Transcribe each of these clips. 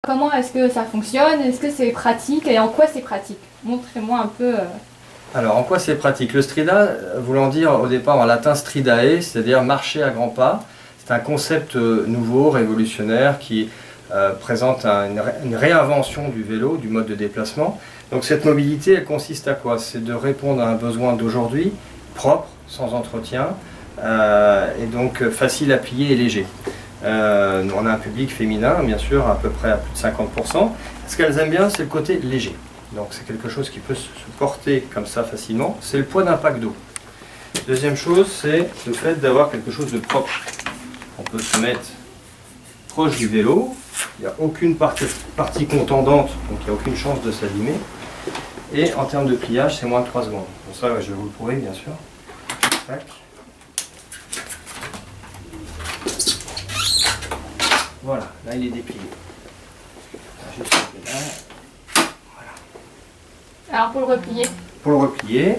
Comment est-ce que ça fonctionne? Est-ce que c'est pratique et en quoi c'est pratique? Montrez-moi un peu. Alors, en quoi c'est pratique? Le strida, voulant dire au départ en latin stridae, c'est-à-dire marcher à grands pas, c'est un concept nouveau, révolutionnaire, qui présente une réinvention du vélo, du mode de déplacement. Donc cette mobilité, elle consiste à quoi? C'est de répondre à un besoin d'aujourd'hui, propre, sans entretien, et donc facile à plier et léger. On a un public féminin, bien sûr, à peu près à plus de 50%. Ce qu'elles aiment bien, c'est le côté léger. Donc c'est quelque chose qui peut se porter comme ça facilement. C'est le poids d'un pack d'eau. Deuxième chose, c'est le fait d'avoir quelque chose de propre. On peut se mettre proche du vélo. Il n'y a aucune partie contendante, donc il n'y a aucune chance de s'abîmer. Et en termes de pliage, c'est moins de 3 secondes. Pour ça, je vais vous le prouver, bien sûr. Tac. Voilà, là il est déplié. Juste là. Alors pour le replier? Pour le replier,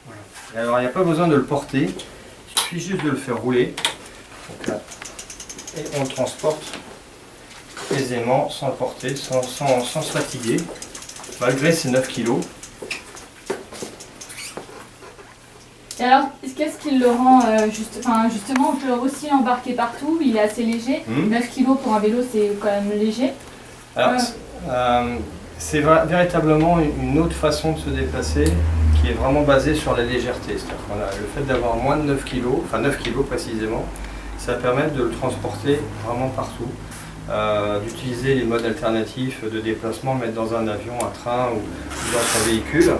voilà. Alors il n'y a pas besoin de le porter, il suffit juste de le faire rouler. Donc là, et on le transporte aisément, sans le porter, sans se fatiguer, malgré ses 9 kg. Et alors, qu'est-ce qui le rend justement, on peut aussi l'embarquer partout, il est assez léger. 9 kg pour un vélo, c'est quand même léger. Alors, c'est véritablement une autre façon de se déplacer qui est vraiment basée sur la légèreté. C'est-à-dire qu'on a le fait d'avoir moins de 9 kg, enfin 9 kg précisément, ça permet de le transporter vraiment partout. D'utiliser les modes alternatifs de déplacement, mettre dans un avion, un train ou dans son véhicule.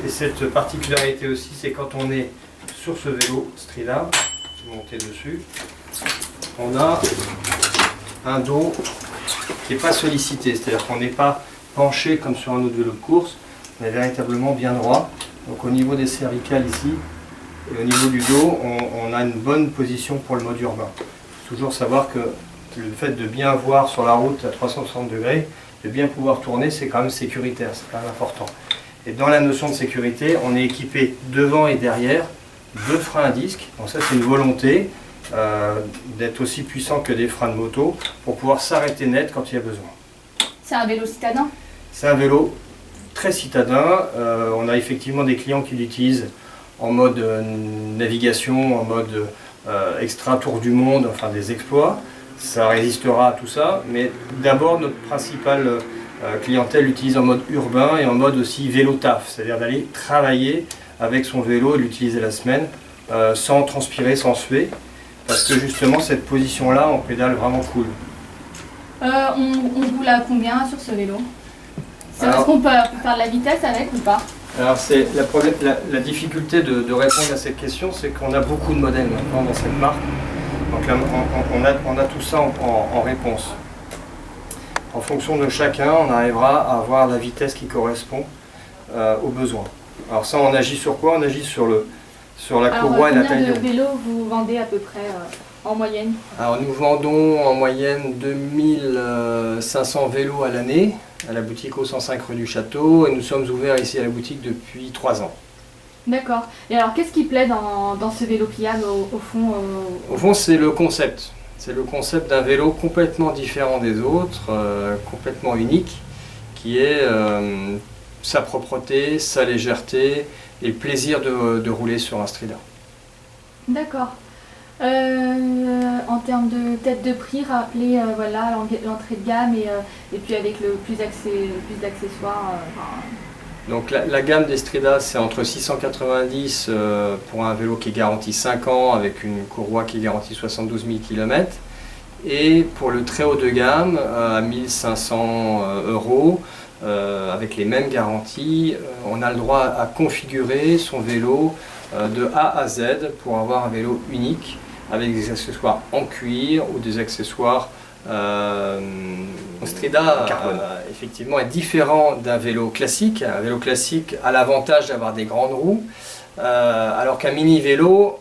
Et cette particularité aussi, c'est quand on est sur ce vélo Strida, monté dessus, on a un dos qui n'est pas sollicité, c'est-à-dire qu'on n'est pas penché comme sur un autre vélo de course, on est véritablement bien droit. Donc au niveau des cervicales ici, et au niveau du dos, on a une bonne position pour le mode urbain. Il faut toujours savoir que le fait de bien voir sur la route à 360 degrés, de bien pouvoir tourner, c'est quand même sécuritaire, c'est quand même important. Et dans la notion de sécurité, on est équipé devant et derrière de freins à disque. Donc ça, c'est une volonté d'être aussi puissant que des freins de moto pour pouvoir s'arrêter net quand il y a besoin. C'est un vélo citadin? C'est un vélo très citadin. On a effectivement des clients qui l'utilisent en mode navigation, en mode extra tour du monde, enfin des exploits. Ça résistera à tout ça, mais d'abord notre principale clientèle l'utilise en mode urbain et en mode aussi vélo taf, c'est-à-dire d'aller travailler avec son vélo et l'utiliser la semaine sans transpirer, sans suer, parce que justement cette position-là, on pédale vraiment cool. On roule à combien sur ce vélo? Est-ce qu'on peut faire de la vitesse avec ou pas? Alors c'est la difficulté de répondre à cette question, c'est qu'on a beaucoup de modèles maintenant dans cette marque. Donc là, on a tout ça en réponse. En fonction de chacun, on arrivera à avoir la vitesse qui correspond aux besoins. Alors ça, on agit sur quoi? On agit sur la courroie et la taille des roues. Combien de vélos vous vendez à peu près en moyenne? Alors nous vendons en moyenne 2500 vélos à l'année à la boutique au 105 rue du Château, et nous sommes ouverts ici à la boutique depuis 3 ans. D'accord. Et alors, qu'est-ce qui plaît dans ce vélo pliable au fond? Au fond, c'est le concept. C'est le concept d'un vélo complètement différent des autres, complètement unique, qui est sa propreté, sa légèreté et le plaisir de rouler sur un Strida. D'accord. En termes de tête de prix, rappelez voilà, l'entrée de gamme et puis avec le plus d'accessoires. Donc la gamme des Strida, c'est entre 690 pour un vélo qui est garanti 5 ans avec une courroie qui est garantie 72 000 km, et pour le très haut de gamme à 1500 € avec les mêmes garanties, on a le droit à configurer son vélo de A à Z pour avoir un vélo unique avec des accessoires en cuir ou des accessoires Strida effectivement est différent d'un vélo classique. Un vélo classique a l'avantage d'avoir des grandes roues, alors qu'un mini vélo,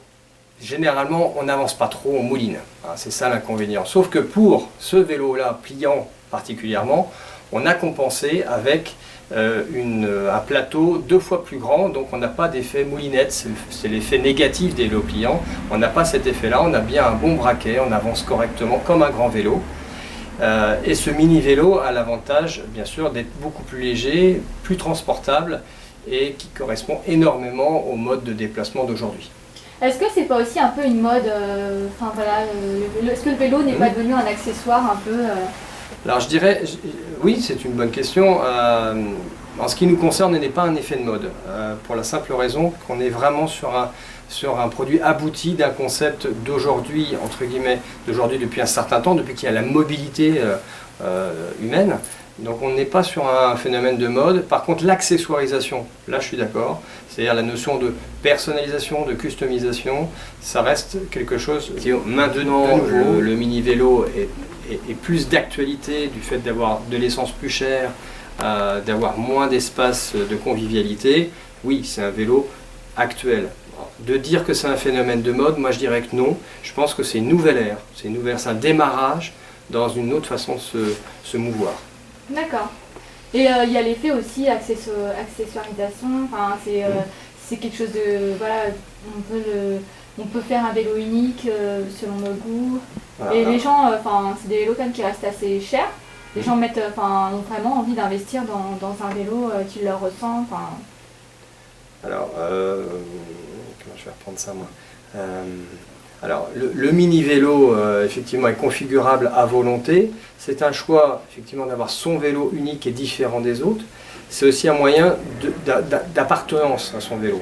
généralement on n'avance pas trop, on mouline. C'est ça l'inconvénient. Sauf que pour ce vélo là pliant particulièrement, on a compensé avec un plateau 2 fois plus grand, donc on n'a pas d'effet moulinette, c'est l'effet négatif des vélos pliants. On n'a pas cet effet-là, on a bien un bon braquet, on avance correctement comme un grand vélo. Et ce mini-vélo a l'avantage, bien sûr, d'être beaucoup plus léger, plus transportable et qui correspond énormément au mode de déplacement d'aujourd'hui. Est-ce que c'est pas aussi un peu une mode, est-ce que le vélo n'est pas devenu un accessoire un peu Alors je dirais, oui, c'est une bonne question. En ce qui nous concerne, il n'est pas un effet de mode, pour la simple raison qu'on est vraiment sur un produit abouti d'un concept d'aujourd'hui, entre guillemets, d'aujourd'hui depuis un certain temps, depuis qu'il y a la mobilité humaine. Donc on n'est pas sur un phénomène de mode. Par contre, l'accessoirisation, là je suis d'accord, c'est-à-dire la notion de personnalisation, de customisation, ça reste quelque chose qui maintenant, le mini-vélo est plus d'actualité du fait d'avoir de l'essence plus chère, d'avoir moins d'espace de convivialité. Oui, c'est un vélo actuel. De dire que c'est un phénomène de mode, moi je dirais que non. Je pense que c'est une nouvelle ère, c'est un démarrage dans une autre façon de se mouvoir. D'accord. Et il y a l'effet aussi accessoirisation, enfin, c'est quelque chose de... Voilà, on peut faire un vélo unique selon nos goûts. Voilà. Et les gens, c'est des vélos quand même qui restent assez chers. Les gens ont vraiment envie d'investir dans un vélo qui leur ressemble. Alors, comment je vais reprendre ça moi Alors, le mini-vélo, effectivement, est configurable à volonté. C'est un choix, effectivement, d'avoir son vélo unique et différent des autres. C'est aussi un moyen d'appartenance à son vélo.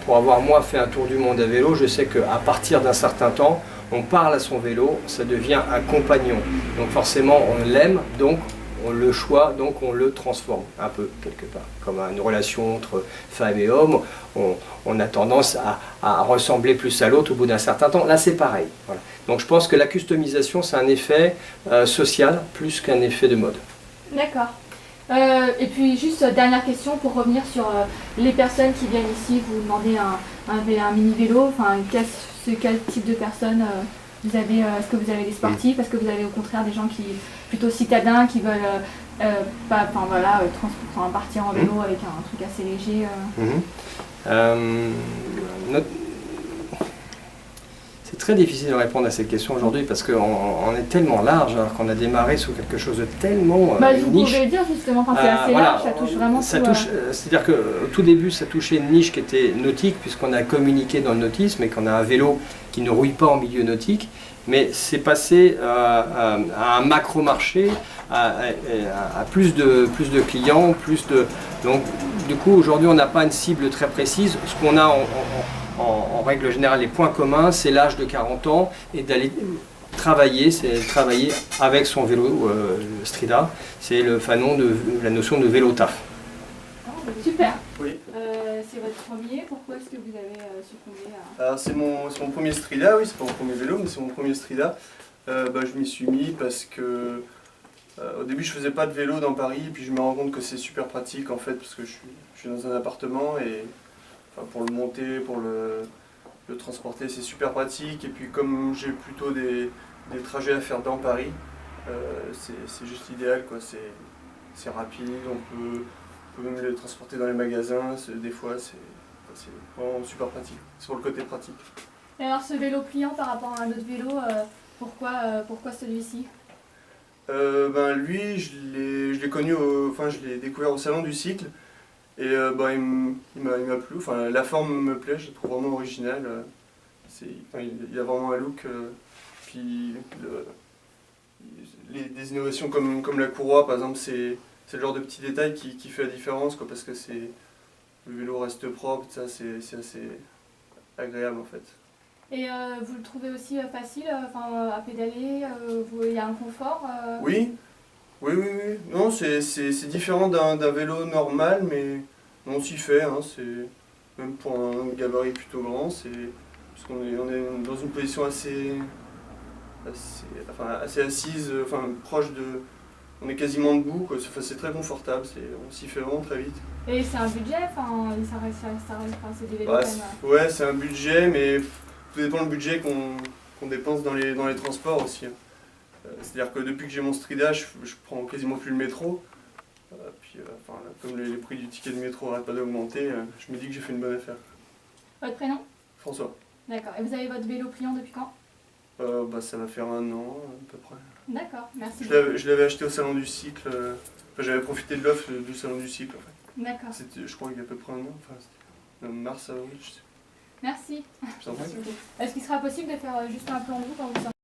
Pour avoir, moi, fait un tour du monde à vélo, je sais qu'à partir d'un certain temps, on parle à son vélo, ça devient un compagnon. Donc forcément, on l'aime, donc on le choisit, donc on le transforme un peu, quelque part. Comme une relation entre femme et homme, on a tendance à ressembler plus à l'autre au bout d'un certain temps. Là, c'est pareil. Voilà. Donc je pense que la customisation, c'est un effet social plus qu'un effet de mode. D'accord. Et puis juste dernière question pour revenir sur les personnes qui viennent ici, vous demandez un mini-vélo, quel type de personnes vous avez, est-ce que vous avez des sportifs, est-ce que vous avez au contraire des gens qui plutôt citadins qui veulent partir en vélo avec un truc assez léger C'est très difficile de répondre à cette question aujourd'hui parce qu'on est tellement large alors qu'on a démarré sur quelque chose de tellement vous niche. pouvez le dire justement, c'est assez large, ça touche vraiment tout. C'est-à-dire qu'au tout début, ça touchait une niche qui était nautique puisqu'on a communiqué dans le nautisme et qu'on a un vélo qui ne rouille pas en milieu nautique. Mais c'est passé à un macro-marché, à plus de clients, donc du coup aujourd'hui on n'a pas une cible très précise. Ce qu'on a en règle générale, les points communs, c'est l'âge de 40 ans et d'aller travailler, c'est travailler avec son vélo Strida. C'est la notion de vélo taf. Super. Oui. C'est votre premier, pourquoi est-ce que vous avez succombé à... Alors c'est mon premier Strida, oui, c'est pas mon premier vélo, mais c'est mon premier Strida. Je m'y suis mis parce que au début je faisais pas de vélo dans Paris, et puis je me rends compte que c'est super pratique en fait, parce que je suis dans un appartement et pour le monter, pour le transporter, c'est super pratique. Et puis comme j'ai plutôt des trajets à faire dans Paris, c'est juste idéal, quoi. C'est rapide, on peut même le transporter dans les magasins, des fois c'est vraiment super pratique. C'est pour le côté pratique. Et alors ce vélo pliant par rapport à un autre vélo, pourquoi celui-ci ? Lui, je l'ai connu, je l'ai découvert au salon du cycle. Et il m'a plu, la forme me plaît, je le trouve vraiment original. Il a vraiment un look, puis des innovations comme la courroie par exemple, c'est le genre de petit détail qui fait la différence, quoi, parce que le vélo reste propre, ça c'est assez agréable en fait. Et vous le trouvez aussi facile à pédaler, il y a un confort Oui. Non, c'est différent d'un vélo normal, mais on s'y fait, hein, même pour un gabarit plutôt grand, parce qu'on est dans une position assez assise, proche de... On est quasiment debout, quoi. C'est très confortable, on s'y fait vraiment très vite. Et c'est un budget, c'est des vélos quand même. Ouais, c'est un budget, mais tout dépend du budget qu'on dépense dans les transports aussi. C'est-à-dire que depuis que j'ai mon Strida, je prends quasiment plus le métro. Enfin, là, comme les prix du ticket de métro n'arrêtent pas d'augmenter, je me dis que j'ai fait une bonne affaire. Votre prénom? François. D'accord. Et vous avez votre vélo pliant depuis quand? Ça va faire 1 an à peu près. D'accord, merci. Je l'avais acheté au salon du cycle. J'avais profité de l'offre du salon du cycle en fait. D'accord. C'était, je crois qu'il y a à peu près 1 an. Enfin, c'était mars, avril, je sais. Merci. Je t'en prie. Est-ce qu'il sera possible de faire juste un plan de vous quand vous sortez?